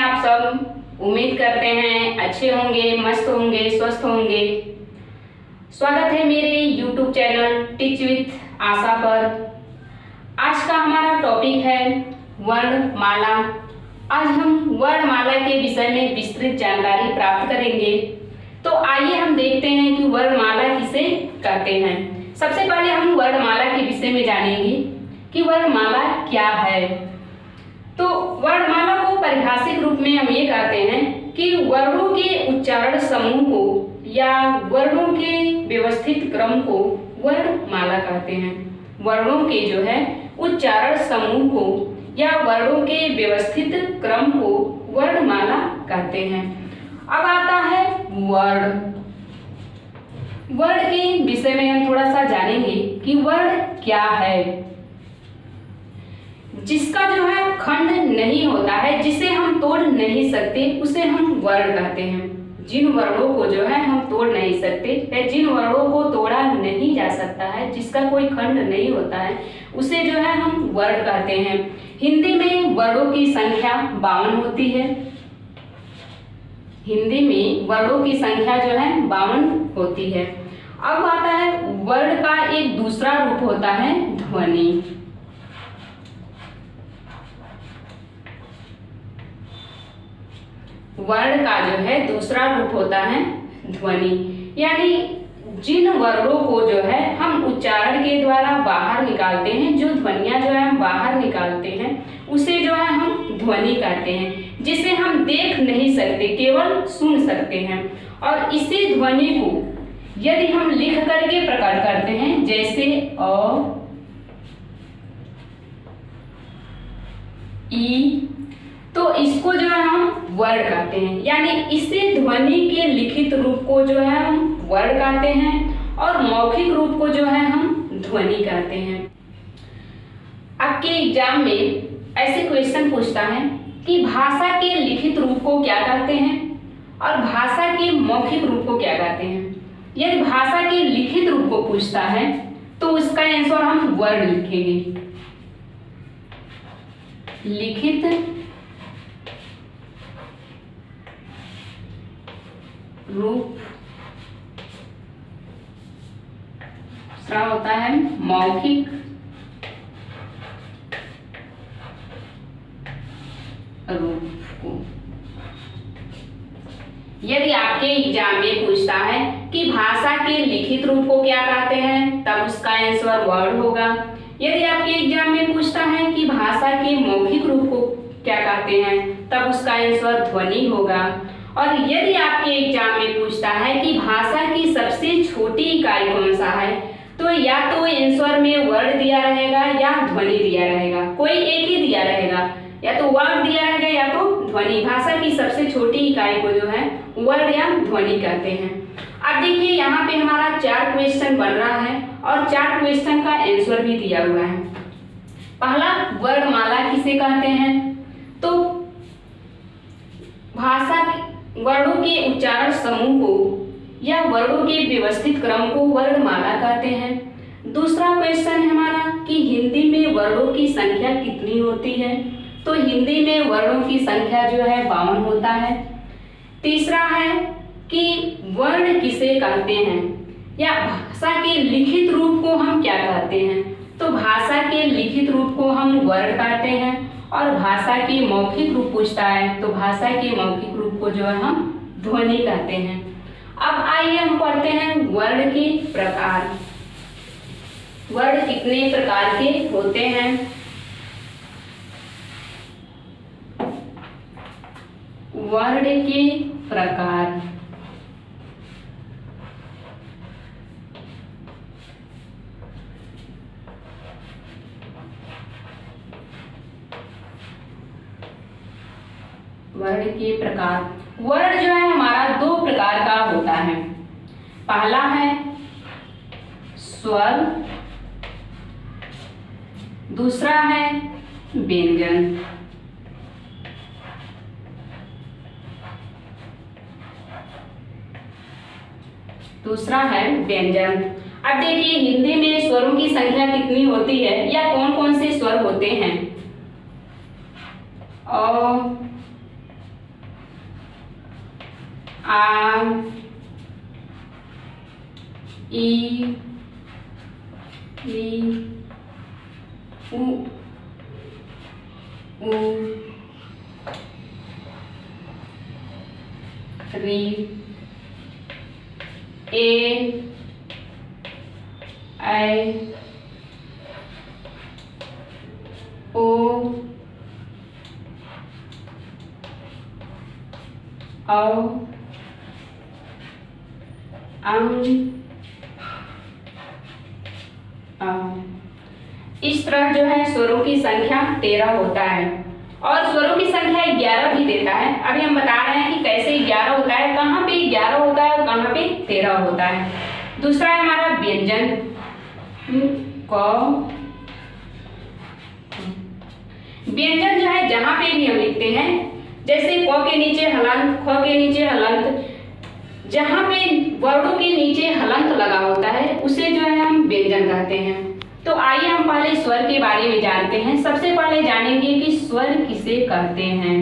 आप सब? उम्मीद करते हैं अच्छे होंगे, मस्त होंगे, स्वस्थ होंगे। स्वागत है मेरे YouTube चैनल टीच विथ आशा पर। आज का हमारा टॉपिक है वर्णमाला। आज हम वर्णमाला के विषय में विस्तृत जानकारी प्राप्त करेंगे। तो आइए हम देखते हैं कि वर्णमाला किसे कहते हैं। सबसे पहले हम वर्णमाला के विषय में जानेंगे कि वर्णमाला क्या है। तो वर्णमाला को पारिभाषिक रूप में हम ये कहते हैं कि वर्णों के उच्चारण समूह को या वर्णों के व्यवस्थित क्रम को वर्णमाला कहते हैं। वर्णों के जो है उच्चारण समूह को या वर्णों के व्यवस्थित क्रम को वर्णमाला कहते हैं। अब आता है वर्ण। वर्ण के विषय में हम थोड़ा सा जानेंगे कि वर्ण क्या है। जिसका जो है खंड नहीं होता है, जिसे हम तोड़ नहीं सकते, उसे हम वर्ण कहते हैं। जिन वर्णों को जो है हम तोड़ नहीं सकते या जिन वर्णों को तोड़ा नहीं जा सकता है, जिसका कोई खंड नहीं होता है, उसे जो है हम वर्ण कहते हैं। हिंदी में वर्णों की संख्या 52 होती है। हिंदी में वर्णों की संख्या जो है 52 होती है। अब आता है वर्ण का एक दूसरा रूप होता है ध्वनि। वर्ण का जो है दूसरा रूप होता है ध्वनि, यानी जिन वर्णों को जो है हम उच्चारण के द्वारा बाहर निकालते हैं, जो ध्वनियां जो है हम बाहर निकालते हैं, उसे जो है हम ध्वनि कहते हैं। जिसे हम देख नहीं सकते, केवल सुन सकते हैं। और इसी ध्वनि को यदि हम लिख करके प्रकट करते हैं, जैसे अ, ई, तो इसको जो है हम वर्ण कहते हैं। यानी इसी ध्वनि के लिखित रूप को जो है हम वर्ण कहते हैं और मौखिक रूप को जो है हम ध्वनि कहते हैं। आपके एग्जाम में ऐसे क्वेश्चन पूछता है कि भाषा के लिखित रूप को क्या कहते हैं और भाषा के मौखिक रूप को क्या कहते हैं। यदि भाषा के लिखित रूप को पूछता है तो उसका आंसर हम वर्ण लिखेंगे। लिखित रूप दूसरा होता है मौखिक रूप को। यदि आपके एग्जाम में पूछता है कि भाषा के लिखित रूप को क्या कहते हैं, तब उसका आंसर वर्ण होगा। यदि आपके एग्जाम में पूछता है कि भाषा के मौखिक रूप को क्या कहते हैं, तब उसका आंसर ध्वनि होगा। और यदि आपके एग्जाम में पूछता है कि भाषा की सबसे छोटी इकाई कौन सा है, तो या तो आंसर में वर्ण दिया रहेगा या ध्वनि दिया रहेगा। कोई एक ही दिया रहेगा, या तो वर्ण दिया रहेगा या तो ध्वनि। भाषा की सबसे छोटी इकाई को जो है वर्ण या ध्वनि कहते हैं। अब देखिए यहाँ पे हमारा 4 क्वेश्चन बन रहा है और 4 क्वेश्चन का आंसर भी दिया हुआ है। पहला, वर्णमाला किसे कहते हैं? तो भाषा वर्णों के उच्चारण समूह को या वर्णों के व्यवस्थित क्रम को वर्णमाला कहते हैं। दूसरा क्वेश्चन है हमारा कि हिंदी में वर्णों की संख्या कितनी होती है? तो हिंदी में वर्णों की संख्या जो है 52 होता है। तीसरा है कि वर्ण किसे कहते हैं या भाषा के लिखित रूप को हम क्या कहते हैं? तो भाषा के लिखित रूप को हम वर्ण कहते हैं। और भाषा की मौखिक रूप पूछता है तो भाषा के मौखिक रूप को जो है हम ध्वनि कहते हैं। अब आइए हम पढ़ते हैं वर्ण के प्रकार। वर्ण कितने प्रकार के होते हैं? वर्ण के प्रकार। वर्ण के प्रकार। वर्ण जो है हमारा 2 प्रकार का होता है। पहला है स्वर, दूसरा है व्यंजन। दूसरा है व्यंजन। अब देखिए हिंदी में स्वरों की संख्या कितनी होती है या कौन कौन से स्वर होते हैं? अ, आ ई उ री ए ऐ ओ औ इस तरह जो है स्वरों की संख्या 13 होता है और स्वरों की संख्या 11 भी देता है। अभी हम बता रहे हैं कि कैसे 11 होता है, कहाँ पे 11 होता है और कहाँ पे 13 होता है। दूसरा है हमारा व्यंजन क। व्यंजन जो है जहां पे भी हम लिखते हैं, जैसे क के नीचे हलंत, ख के नीचे हलंत, जहां पे वर्णों के नीचे हलंत लगा होता है उसे जो है हम व्यंजन कहते हैं। तो आइए हम पहले स्वर के बारे में जानते हैं। सबसे पहले जानेंगे कि स्वर किसे कहते हैं।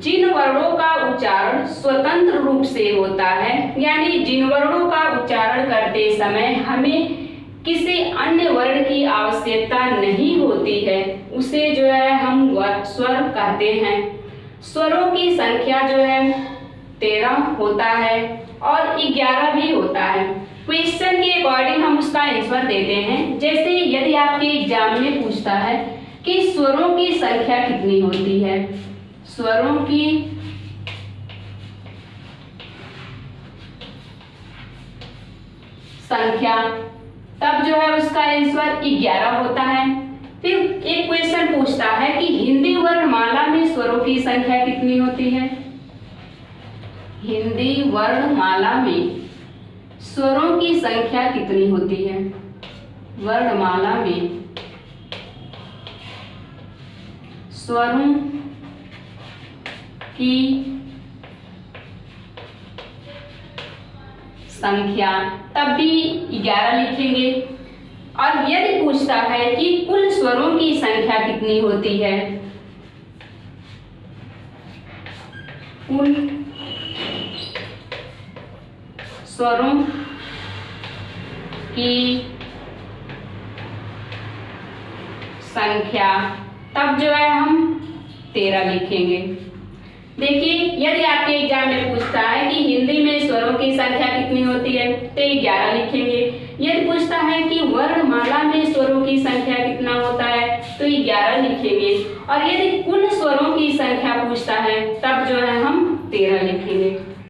जिन वर्णों का उच्चारण स्वतंत्र रूप से होता है, यानी जिन वर्णों का उच्चारण करते समय हमें किसी अन्य वर्ण की आवश्यकता नहीं होती है, उसे जो है हम स्वर कहते हैं। स्वरों की संख्या जो है 13 होता है और 11 भी होता है। क्वेश्चन के अकॉर्डिंग हम उसका आंसर देते हैं। जैसे यदि आपके एग्जाम में पूछता है कि स्वरों की संख्या कितनी होती है, स्वरों की संख्या, तब जो है उसका आंसर 11 होता है। फिर एक क्वेश्चन पूछता है कि हिंदी वर्णमाला में स्वरों की संख्या कितनी होती है। हिंदी वर्णमाला में स्वरों की संख्या कितनी होती है। वर्णमाला में स्वरों की संख्या, तब भी 11 लिखेंगे। और यदि पूछता है कि कुल स्वरों की संख्या कितनी होती है, कुल स्वरों की संख्या, तब जो है हम 13 लिखेंगे। देखिए यदि आपके एग्जाम में पूछता है कि हिंदी में स्वरों की संख्या कितनी होती है तो 11 लिखेंगे। यदि पूछता है कि वर्णमाला में स्वरों की संख्या कितना होता है तो 11 लिखेंगे। और यदि कुल स्वरों की संख्या पूछता है तब जो है हम 13 लिखेंगे।